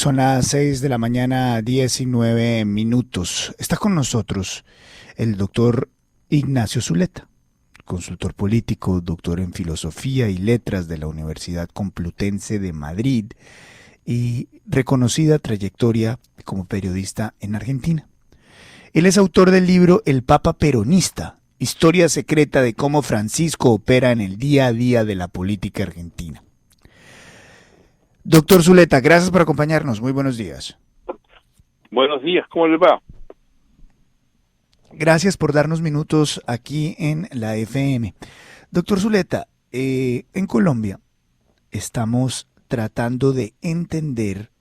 Son las 6 de la mañana, 19 minutos. Está con nosotros el doctor Ignacio Zuleta, consultor político, doctor en Filosofía y Letras de la Universidad Complutense de Madrid y reconocida trayectoria como periodista en Argentina. Él es autor del libro El Papa Peronista, historia secreta de cómo Francisco opera en el día a día de la política argentina. Doctor Zuleta, gracias por acompañarnos. Muy buenos días. Buenos días, ¿cómo le va? Gracias por darnos minutos aquí en la FM. Doctor Zuleta, en Colombia estamos tratando de entender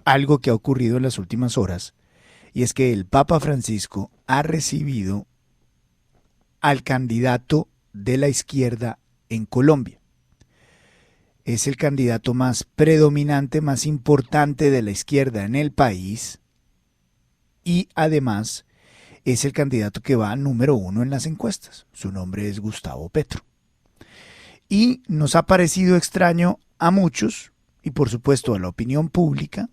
algo que ha ocurrido en las últimas horas, y es que el Papa Francisco ha recibido al candidato de la izquierda en Colombia. Es el candidato más predominante, más importante de la izquierda en el país y además es el candidato que va número 1 en las encuestas. Su nombre es Gustavo Petro. Y nos ha parecido extraño a muchos y por supuesto a la opinión pública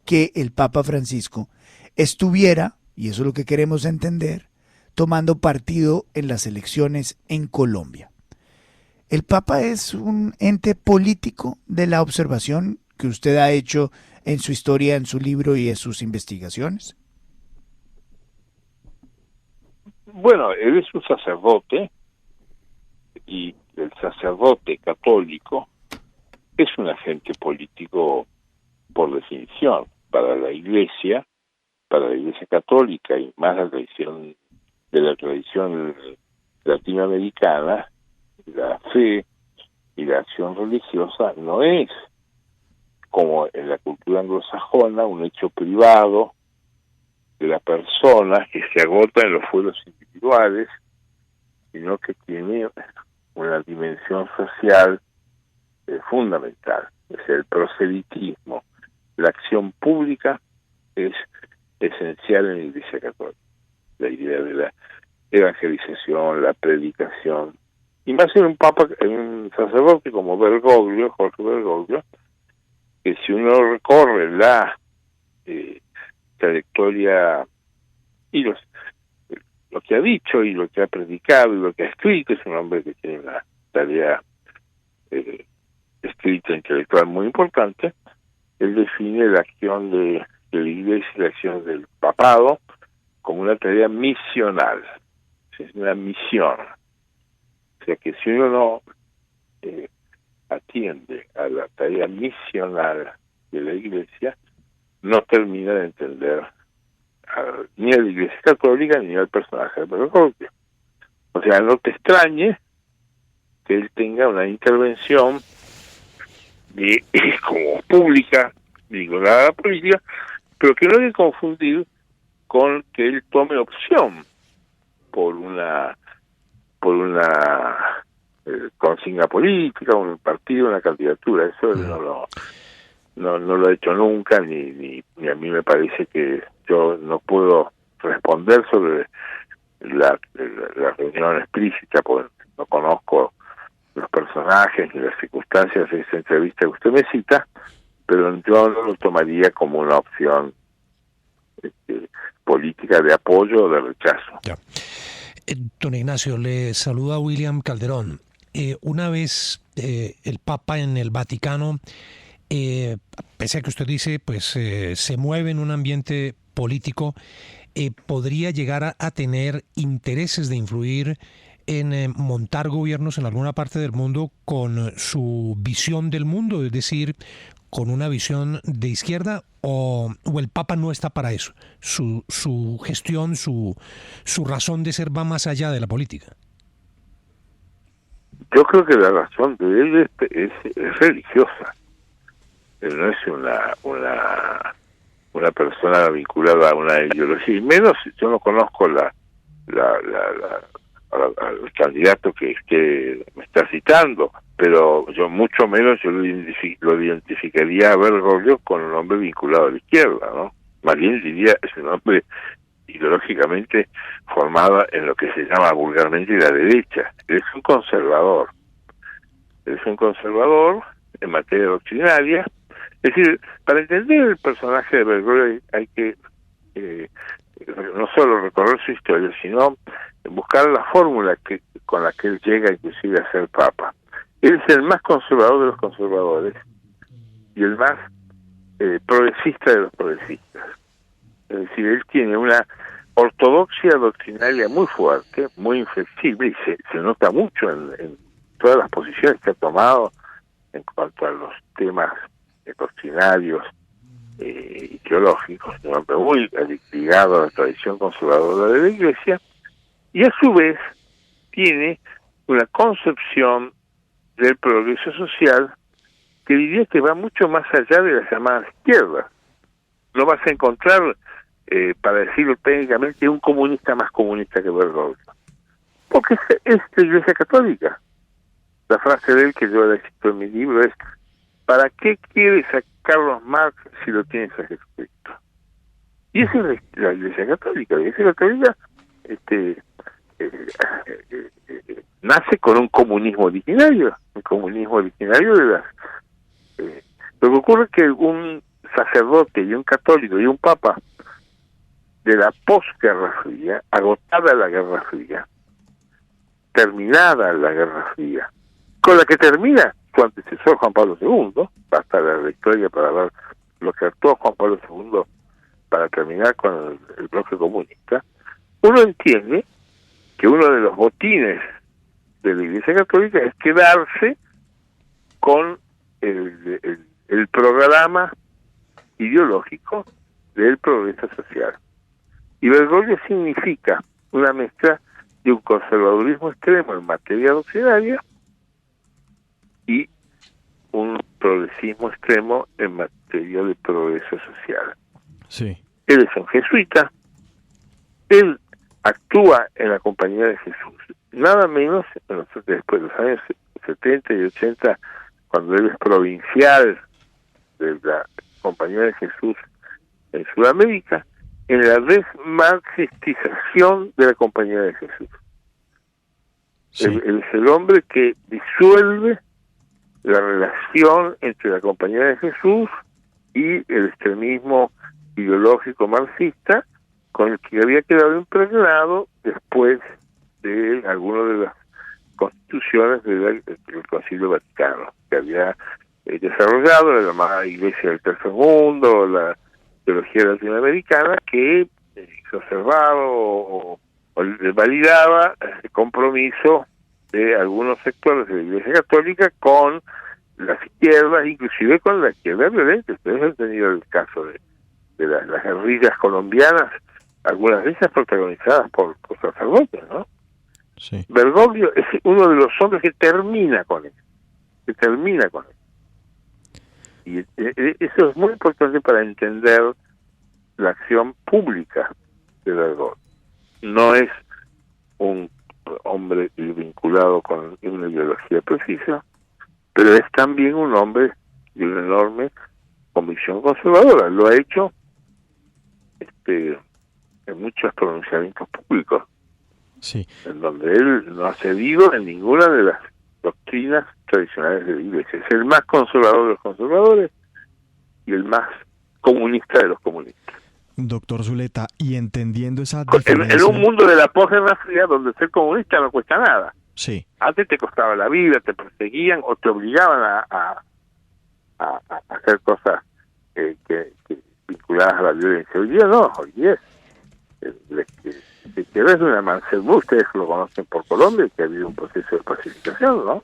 que el Papa Francisco estuviera, y eso es lo que queremos entender, tomando partido en las elecciones en Colombia. ¿El Papa es un ente político de la observación que usted ha hecho en su historia, en su libro y en sus investigaciones? Bueno, él es un sacerdote y el sacerdote católico es un agente político por definición para la Iglesia católica y más la tradición latinoamericana. La fe y la acción religiosa no es, como en la cultura anglosajona, un hecho privado de la persona que se agota en los fueros individuales, sino que tiene una dimensión social fundamental. Es el proselitismo. La acción pública es esencial en la Iglesia Católica. La idea de la evangelización, la predicación. Y más en un sacerdote como Bergoglio, Jorge Bergoglio, que si uno recorre la trayectoria y lo que ha dicho y lo que ha predicado y lo que ha escrito, es un hombre que tiene una tarea escrita intelectual muy importante. Él define la acción de la Iglesia y la acción del papado como una tarea misional. Es una misión. O sea que si uno no atiende a la tarea misional de la Iglesia, no termina de entender ni a la Iglesia Católica ni al personaje de Bergoglio. O sea, no te extrañe que él tenga una intervención como pública, vinculada a la política, pero que no hay que confundir con que él tome opción por una consigna política, un partido, una candidatura. Eso no lo he hecho nunca, ni a mí me parece que yo no puedo responder sobre la reunión explícita, porque no conozco los personajes ni las circunstancias de esa entrevista que usted me cita, pero yo no lo tomaría como una opción política de apoyo o de rechazo. Ya. Don Ignacio, le saluda William Calderón. Una vez el Papa en el Vaticano, pese a que usted dice, pues se mueve en un ambiente político, podría llegar a tener intereses de influir en montar gobiernos en alguna parte del mundo con su visión del mundo, es decir, con una visión de izquierda, o el Papa no está para eso. Su gestión, su razón de ser va más allá de la política. Yo creo que la razón de él es religiosa. Él no es una persona vinculada a una ideología, y menos yo no conozco al candidato que me está citando, pero yo mucho menos yo lo identificaría a Bergoglio con un hombre vinculado a la izquierda, ¿no? Más bien diría, es un hombre ideológicamente formado en lo que se llama vulgarmente la derecha. Él es un conservador. Él es un conservador en materia doctrinaria, Es decir, para entender el personaje de Bergoglio hay que no solo recorrer su historia, sino buscar la fórmula con la que él llega inclusive a ser papa. Él es el más conservador de los conservadores y el más progresista de los progresistas. Es decir, él tiene una ortodoxia doctrinaria muy fuerte, muy inflexible, y se nota mucho en todas las posiciones que ha tomado en cuanto a los temas doctrinarios y teológicos, un hombre muy ligado a la tradición conservadora de la Iglesia, y a su vez tiene una concepción del progreso social que diría que va mucho más allá de las llamadas izquierdas. No vas a encontrar, para decirlo técnicamente, un comunista más comunista que Bergoglio, porque es la Iglesia Católica. La frase de él, que yo la cito en mi libro, es: ¿para qué quieres a Carlos Marx si lo tienes a Jesucristo? Y esa es la Iglesia Católica. La Iglesia Católica nace con un comunismo originario, de las... lo que ocurre es que un sacerdote y un católico y un papa de la posguerra fría, agotada la Guerra Fría, terminada la Guerra Fría, con la que termina su antecesor Juan Pablo II, basta la historia para ver lo que actuó Juan Pablo II para terminar con el bloque comunista, uno entiende que uno de los botines de la Iglesia Católica es quedarse con el programa ideológico del progreso social. Y Bergoglio significa una mezcla de un conservadurismo extremo en materia doctrinaria y un progresismo extremo en materia de progreso social. Sí. Él es un jesuita, él actúa en la Compañía de Jesús, nada menos después de los años 70 y 80, cuando él es provincial de la Compañía de Jesús en Sudamérica, en la desmarxistización de la Compañía de Jesús. Sí. Él es el hombre que disuelve la relación entre la Compañía de Jesús y el extremismo ideológico marxista con el que había quedado impregnado después de algunas de las constituciones del Concilio Vaticano, que había desarrollado la llamada Iglesia del Tercer Mundo, la teología latinoamericana, que exacerbaba o validaba el compromiso de algunos sectores de la Iglesia Católica con las izquierdas, inclusive con la izquierda violenta. Ustedes han tenido el caso de las guerrillas colombianas, algunas de ellas protagonizadas por sacerdotes, ¿no? Sí. Bergoglio es uno de los hombres que termina con eso, y eso es muy importante para entender la acción pública de Bergoglio. No es un hombre vinculado con una ideología precisa, pero es también un hombre de una enorme convicción conservadora. Lo ha hecho en muchos pronunciamientos públicos, Sí. en donde él no ha cedido en ninguna de las doctrinas tradicionales de la Iglesia. Es el más conservador de los conservadores y el más comunista de los comunistas. Doctor Zuleta, y entendiendo esa En diferencia... un mundo de la posguerra fría donde ser comunista no cuesta nada. Sí. Antes te costaba la vida, te perseguían o te obligaban a hacer cosas que vinculadas a la violencia. Hoy día no, hoy día si querés una Manselmú, ustedes lo conocen por Colombia, que ha habido un proceso de pacificación, ¿no?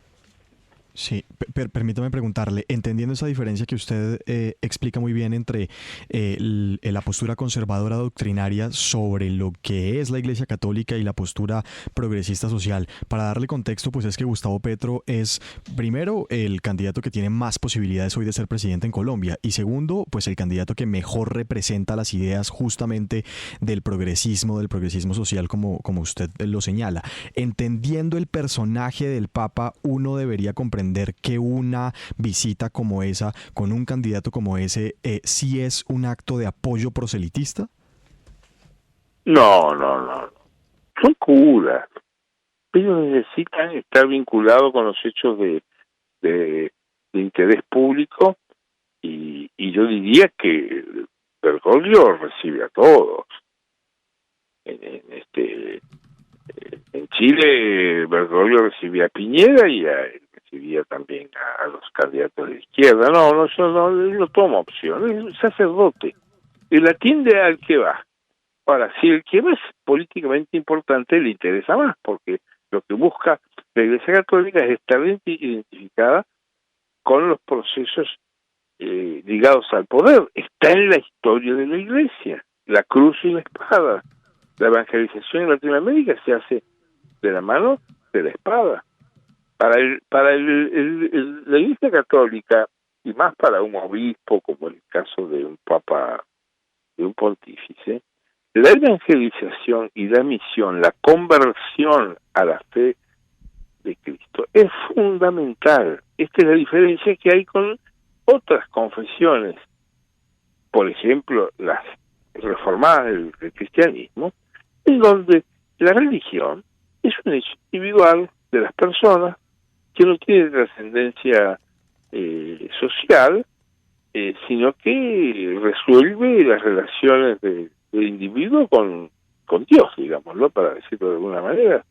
Sí, permítame preguntarle, entendiendo esa diferencia que usted explica muy bien entre la postura conservadora doctrinaria sobre lo que es la Iglesia Católica y la postura progresista social, para darle contexto, pues es que Gustavo Petro es, primero, el candidato que tiene más posibilidades hoy de ser presidente en Colombia, y segundo, pues el candidato que mejor representa las ideas justamente del progresismo social, como usted lo señala. Entendiendo el personaje del Papa, uno debería comprender que una visita como esa, con un candidato como ese, ¿sí es un acto de apoyo proselitista? No. Son curas. Ellos necesitan estar vinculados con los hechos de interés público y y yo diría que Bergoglio recibe a todos. En Chile Bergoglio recibía a Piñera y recibía también a los candidatos de izquierda. No, él no toma opción, es un sacerdote, él atiende al que va. Ahora, si el que va es políticamente importante, le interesa más, porque lo que busca la Iglesia Católica es estar identificada con los procesos ligados al poder. Está en la historia de la Iglesia, la cruz y la espada. La evangelización en Latinoamérica se hace de la mano de la espada. Para la Iglesia Católica, y más para un obispo, como en el caso de un papa, de un pontífice, la evangelización y la misión, la conversión a la fe de Cristo es fundamental. Esta es la diferencia que hay con otras confesiones, por ejemplo, las reformadas del cristianismo, en donde la religión es un hecho individual de las personas que no tiene trascendencia social, sino que resuelve las relaciones del individuo con Dios, digámoslo, para decirlo de alguna manera,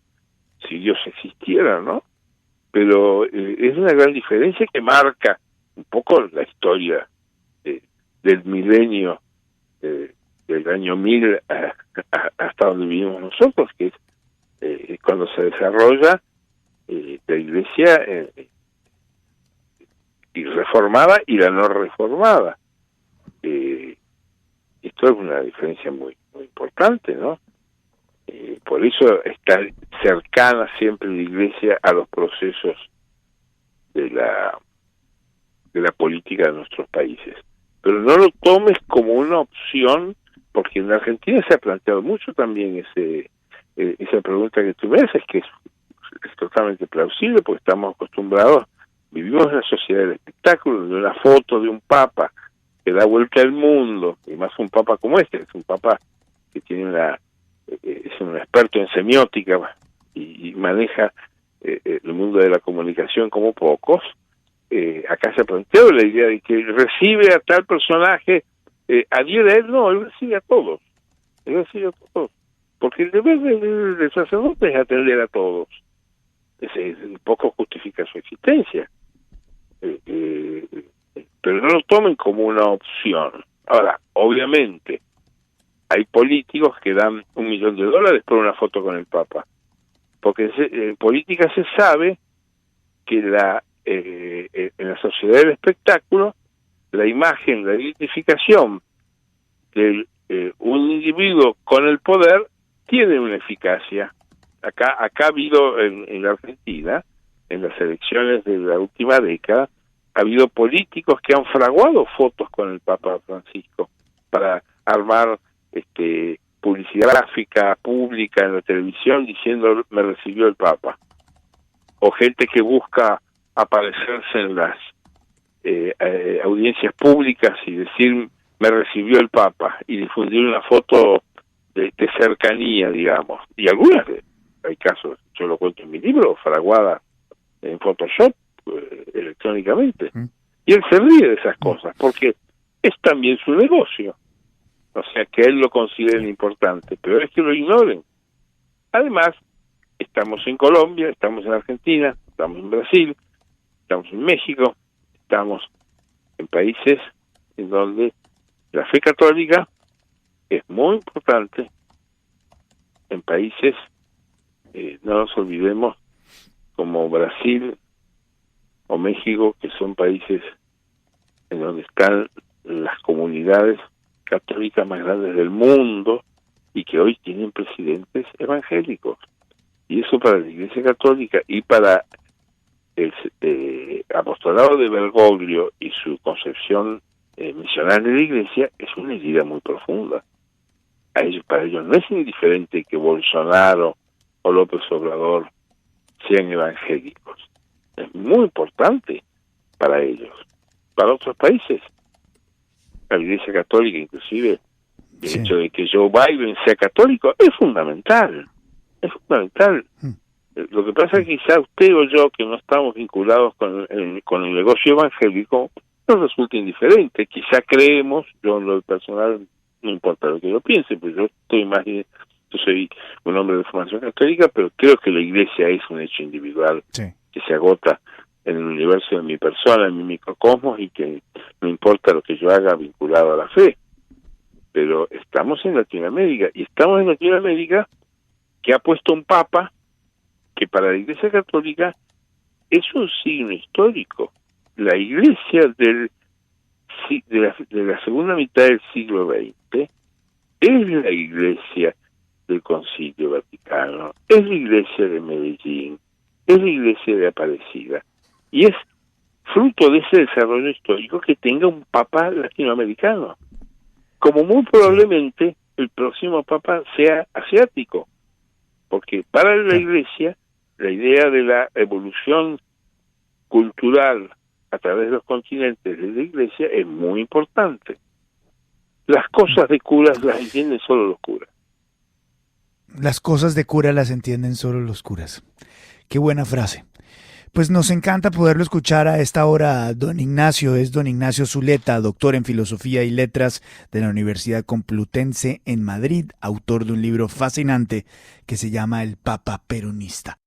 si Dios existiera, ¿no? Pero es una gran diferencia que marca un poco la historia del milenio, del año 1000 hasta donde vivimos nosotros, que es cuando se desarrolla la Iglesia y reformada y la no reformada. Esto es una diferencia muy importante, ¿no? Por eso está cercana siempre la Iglesia a los procesos de la política de nuestros países. Pero no lo tomes como una opción, porque en Argentina se ha planteado mucho también esa pregunta que tú me haces, que es totalmente plausible, porque estamos acostumbrados, vivimos en una sociedad del espectáculo, donde una foto de un papa que da vuelta al mundo, y más un papa como este, es un papa que tiene es un experto en semiótica y maneja el mundo de la comunicación como pocos. Acá se ha planteado la idea de que recibe a tal personaje, adhiere a él, no, él recibe a todos, porque el deber del sacerdote es atender a todos. Un poco justifica su existencia, pero no lo tomen como una opción. Ahora, obviamente, hay políticos que dan $1 millón por una foto con el Papa, porque en política se sabe que en la sociedad del espectáculo, la imagen, la identificación de un individuo con el poder tiene una eficacia. Acá ha habido en la Argentina, en las elecciones de la última década, ha habido políticos que han fraguado fotos con el Papa Francisco para armar publicidad gráfica pública en la televisión diciendo me recibió el Papa, o gente que busca aparecerse en las audiencias públicas y decir me recibió el Papa y difundir una foto de cercanía, digamos, y algunas hay casos, yo lo cuento en mi libro, fraguada en Photoshop electrónicamente, y él se ríe de esas cosas porque es también su negocio, o sea que él lo considera importante, pero es que lo ignoren. Además, estamos en Colombia, estamos en Argentina, estamos en Brasil, estamos en México, estamos en países en donde la fe católica es muy importante, en países, no nos olvidemos, como Brasil o México, que son países en donde están las comunidades católicas más grandes del mundo y que hoy tienen presidentes evangélicos. Y eso para la Iglesia Católica y para el apostolado de Bergoglio y su concepción misionaria de la Iglesia es una herida muy profunda. Para ellos no es indiferente que Bolsonaro o López Obrador sean evangélicos. Es muy importante para ellos. Para otros países, la Iglesia Católica inclusive, el hecho de que Joe Biden sea católico es fundamental. Es fundamental. Lo que pasa es que quizá usted o yo, que no estamos vinculados con el negocio evangélico, nos resulta indiferente. Quizá creemos, yo en lo personal, no importa lo que yo piense, pues yo soy un hombre de formación católica, pero creo que la Iglesia es un hecho individual que se agota en el universo de mi persona, en mi microcosmos, y que no importa lo que yo haga vinculado a la fe. Pero estamos en Latinoamérica, y estamos en Latinoamérica que ha puesto un papa que para la Iglesia Católica es un signo histórico. La Iglesia de la segunda mitad del siglo XX es la Iglesia del Concilio Vaticano, es la Iglesia de Medellín, es la Iglesia de Aparecida, y es fruto de ese desarrollo histórico que tenga un papa latinoamericano, como muy probablemente el próximo papa sea asiático, porque para la Iglesia la idea de la evolución cultural a través de los continentes de la Iglesia es muy importante. Las cosas de curas las entienden solo los curas. Las cosas de cura las entienden solo los curas. Qué buena frase. Pues nos encanta poderlo escuchar a esta hora. Don Ignacio es don Ignacio Zuleta, doctor en Filosofía y Letras de la Universidad Complutense en Madrid, autor de un libro fascinante que se llama El Papa Peronista.